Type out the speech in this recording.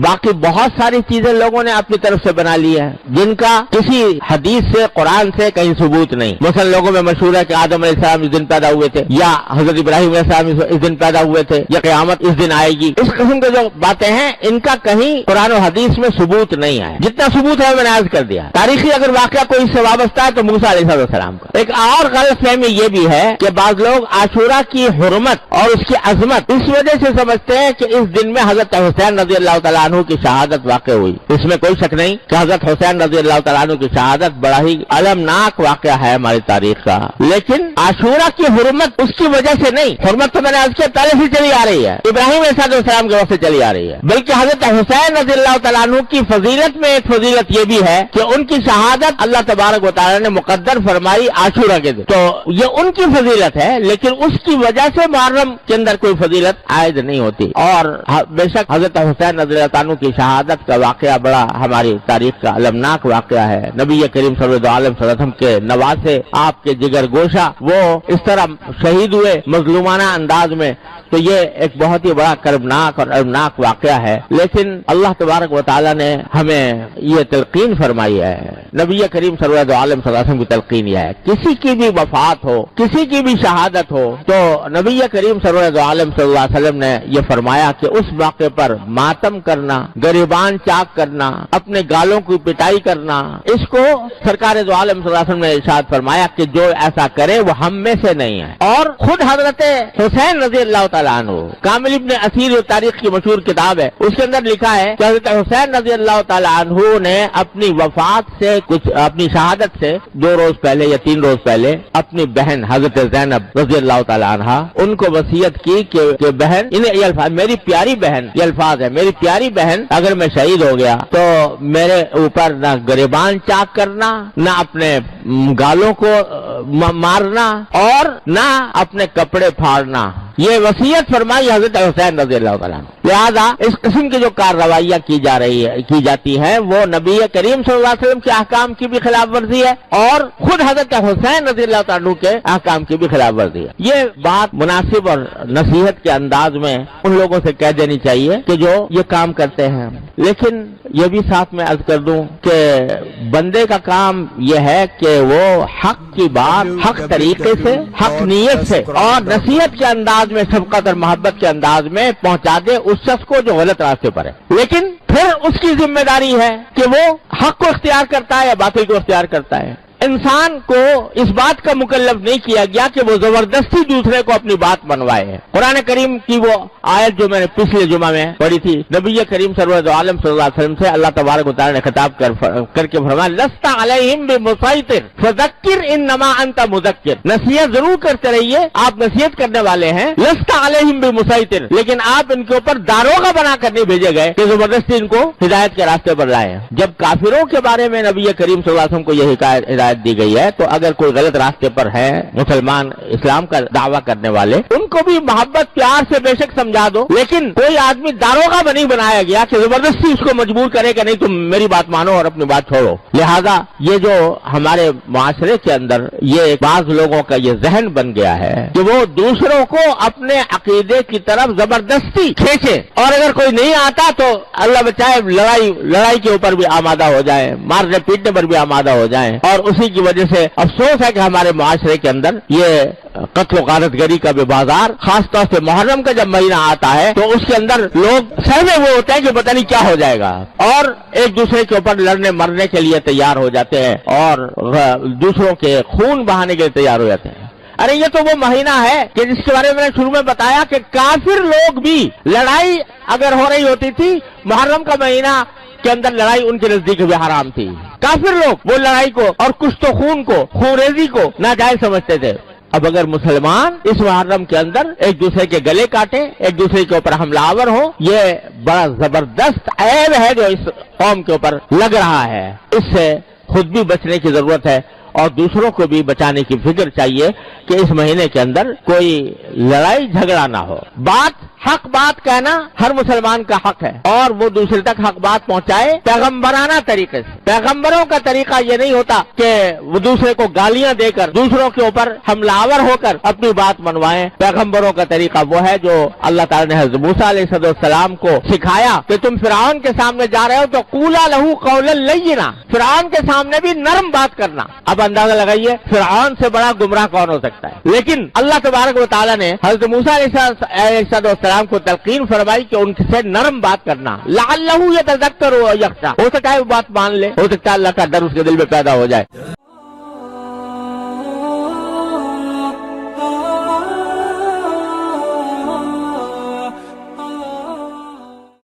باقی بہت ساری چیزیں لوگوں نے اپنی طرف سے بنا لی ہے جن کا کسی حدیث سے قرآن سے کہیں ثبوت نہیں. مثلا لوگوں میں مشہور ہے کہ آدم علیہ السلام اس دن پیدا ہوئے تھے, یا حضرت ابراہیم علیہ السلام اس دن پیدا ہوئے تھے, یا قیامت اس دن آئے گی. اس قسم کے جو باتیں ہیں ان کا کہیں قرآن و حدیث میں ثبوت نہیں ہے. جتنا ثبوت ہے میں نے عرض کر دیا. تاریخی اگر واقعہ کوئی اس سے وابستہ ہے تو موسیٰ علیہ السلام کا. ایک اور غلط فہمی یہ بھی ہے کہ بعض لوگ عاشورہ کی حرمت اور اس کی عظمت اس وجہ سے سمجھتے ہیں کہ اس دن میں حضرت حسین رضی اللہ تعالیٰ عنہ کی شہادت واقع ہوئی. اس میں کوئی شک نہیں کہ حضرت حسین رضی اللہ تعالیٰ عنہ کی شہادت بڑا ہی المناک واقعہ ہے ہماری تاریخ کا. لیکن عاشورہ کی حرمت اس کی وجہ سے نہیں. حرمت تو میں نے عرض کیا پہلے سے چلی آ رہی ہے, ابراہیم علیہ السلام کے وقت سے چلی آ رہی ہے. بلکہ حضرت حسین رضی اللہ تعالیٰ عنہ کی فضیلت میں ایک فضیلت یہ بھی ہے کہ ان کی شہادت اللہ تبارک و تعالیٰ نے مقدر فرمائی عاشورہ کے دن. تو یہ ان کی فضیلت ہے, لیکن اس کی وجہ سے محرم کے اندر کوئی فضیلت عائد نہیں ہوتی. اور بے شک حضرت حسین رضی اللہ عنہ کی شہادت کا واقعہ بڑا ہماری تاریخ کا المناک واقعہ ہے. نبی کریم صلی اللہ علیہ وسلم کے نواسے, آپ کے جگر گوشہ, وہ اس طرح شہید ہوئے مظلومانہ انداز میں. تو یہ ایک بہت ہی بڑا کربناک اور المناک واقعہ ہے. لیکن اللہ تبارک و تعالیٰ نے ہمیں یہ تلقین فرمائی ہے, نبی کریم صلی اللہ علیہ وسلم کی تلقین یہ ہے, کسی کی بھی وفات ہو, کسی کی بھی شہادت ہو, تو نبی کریم صلی اللہ علیہ وسلم نے یہ فرمایا کہ اس واقعے پر ماتم کرنا, گریبان چاک کرنا, اپنے گالوں کی پٹائی کرنا, اس کو سرکار دو عالم صلی اللہ علیہ وسلم نے ارشاد فرمایا کہ جو ایسا کرے وہ ہم میں سے نہیں ہے. اور خود حضرت حسین رضی اللہ تعالیٰ عنہ, کامل ابن اسیر تاریخ کی مشہور کتاب ہے, اس کے اندر لکھا ہے کہ حضرت حسین رضی اللہ تعالیٰ عنہ نے اپنی وفات سے اپنی شہادت سے 2 روز پہلے یا 3 روز پہلے اپنی بہن حضرت زینب رضی اللہ تعالیٰ عنہ ان کو وصیت کی کہ بہن, انہیں یہ الفاظ, میری پیاری بہن, یہ الفاظ ہے, میری پیاری بہن اگر میں شہید ہو گیا تو میرے اوپر نہ گریبان چاک کرنا, نہ اپنے گالوں کو مارنا, اور نہ اپنے کپڑے پھاڑنا. یہ وصیت فرمائی حضرت حسین رضی اللہ تعالیٰ عنہ. لہذا اس قسم کی جو کارروائیاں کی جاتی ہیں وہ نبی کریم صلی اللہ علیہ وسلم کے احکام کی بھی خلاف ورزی ہے, اور خود حضرت حسین رضی اللہ تعالیٰ عنہ کے احکام کی بھی خلاف ورزی ہے. یہ بات مناسب اور نصیحت کے انداز میں ان لوگوں سے کہہ دینی چاہیے کہ جو یہ کام کرتے ہیں. لیکن یہ بھی ساتھ میں عرض کر دوں کہ بندے کا کام یہ ہے کہ وہ حق کی بات حق طریقے سے, حق نیت سے اور نصیحت کے انداز میں, شفقت اور محبت کے انداز میں پہنچا دے اس شخص کو جو غلط راستے پر ہے. لیکن پھر اس کی ذمہ داری ہے کہ وہ حق کو اختیار کرتا ہے یا باطل کو اختیار کرتا ہے. انسان کو اس بات کا مکلف نہیں کیا گیا کہ وہ زبردستی دوسرے کو اپنی بات منوائے. قرآن کریم کی وہ آیت جو میں نے پچھلے جمعہ میں پڑھی تھی, نبی کریم صلی اللہ علیہ وسلم سے اللہ تبارک و تعالی نے خطاب کر کے فرمایا لست علیہم بمسیطر فذکر انما انت مذکر. نصیحت ضرور کرتے رہیے, آپ نصیحت کرنے والے ہیں. لست علیہم بمسیطر, لیکن آپ ان کے اوپر داروغہ بنا کر نہیں بھیجے گئے کہ زبردستی ان کو ہدایت کے راستے پر لائیں. جب کافروں کے بارے میں نبی کریم صلی اللہ علیہ وسلم کو یہ ہدایت دی گئی ہے تو اگر کوئی غلط راستے پر ہے, مسلمان اسلام کا دعویٰ کرنے والے, ان کو بھی محبت پیار سے بے شک سمجھا دو. لیکن کوئی آدمی داروغہ نہیں بنایا گیا کہ زبردستی اس کو مجبور کرے کہ نہیں تم میری بات مانو اور اپنی بات چھوڑو. لہذا یہ جو ہمارے معاشرے کے اندر یہ بعض لوگوں کا یہ ذہن بن گیا ہے کہ وہ دوسروں کو اپنے عقیدے کی طرف زبردستی کھینچے, اور اگر کوئی نہیں آتا تو اللہ بچائے لڑائی کے اوپر بھی آمادہ ہو جائیں, مارنے پیٹنے پر بھی آمادہ ہو جائیں. اور اسی کی وجہ سے افسوس ہے کہ ہمارے معاشرے کے اندر یہ قتل و غارت گری کا بھی بازار, خاص طور سے محرم کا جب مہینہ آتا ہے تو اس کے اندر لوگ سہمے ہوئے ہوتے ہیں کہ پتہ نہیں کیا ہو جائے گا, اور ایک دوسرے کے اوپر لڑنے مرنے کے لیے تیار ہو جاتے ہیں اور دوسروں کے خون بہانے کے لیے تیار ہو جاتے ہیں. ارے یہ تو وہ مہینہ ہے کہ جس کے بارے میں شروع میں بتایا کہ کافر لوگ بھی, لڑائی اگر ہو رہی ہوتی تھی محرم کا مہینہ کے اندر, لڑائی ان کے نزدیک بھی حرام تھی. کافر لوگ وہ لڑائی کو اور کشت و خون کو, خون ریزی کو ناجائز سمجھتے تھے. اب اگر مسلمان اس محرم کے اندر ایک دوسرے کے گلے کاٹے, ایک دوسرے کے اوپر حملہ آور ہو, یہ بڑا زبردست عیب ہے جو اس قوم کے اوپر لگ رہا ہے. اس سے خود بھی بچنے کی ضرورت ہے اور دوسروں کو بھی بچانے کی فکر چاہیے کہ اس مہینے کے اندر کوئی لڑائی جھگڑا نہ ہو. بات حق بات کہنا ہر مسلمان کا حق ہے، اور وہ دوسرے تک حق بات پہنچائے پیغمبرانہ طریقے سے۔ پیغمبروں کا طریقہ یہ نہیں ہوتا کہ وہ دوسرے کو گالیاں دے کر دوسروں کے اوپر حملہ آور ہو کر اپنی بات منوائیں۔ پیغمبروں کا طریقہ وہ ہے جو اللہ تعالیٰ نے حضرت موسیٰ علیہ السلام کو سکھایا کہ تم فرعون کے سامنے جا رہے ہو تو قولا لہو قولا لینا، فرعون کے سامنے بھی نرم بات کرنا۔ اب اندازہ لگائیے فرعون سے بڑا گمراہ کون ہو سکتا ہے؟ لیکن اللہ تبارک و تعالیٰ نے حضرت موسیٰ علیہ السلام کو تلقین فرمائی کہ ان سے نرم بات کرنا، لعلہ یتذکر و یخشی، ہو سکتا ہے وہ بات مان لے، ہو سکتا ہے اللہ کا ڈر اس کے دل میں پیدا ہو جائے۔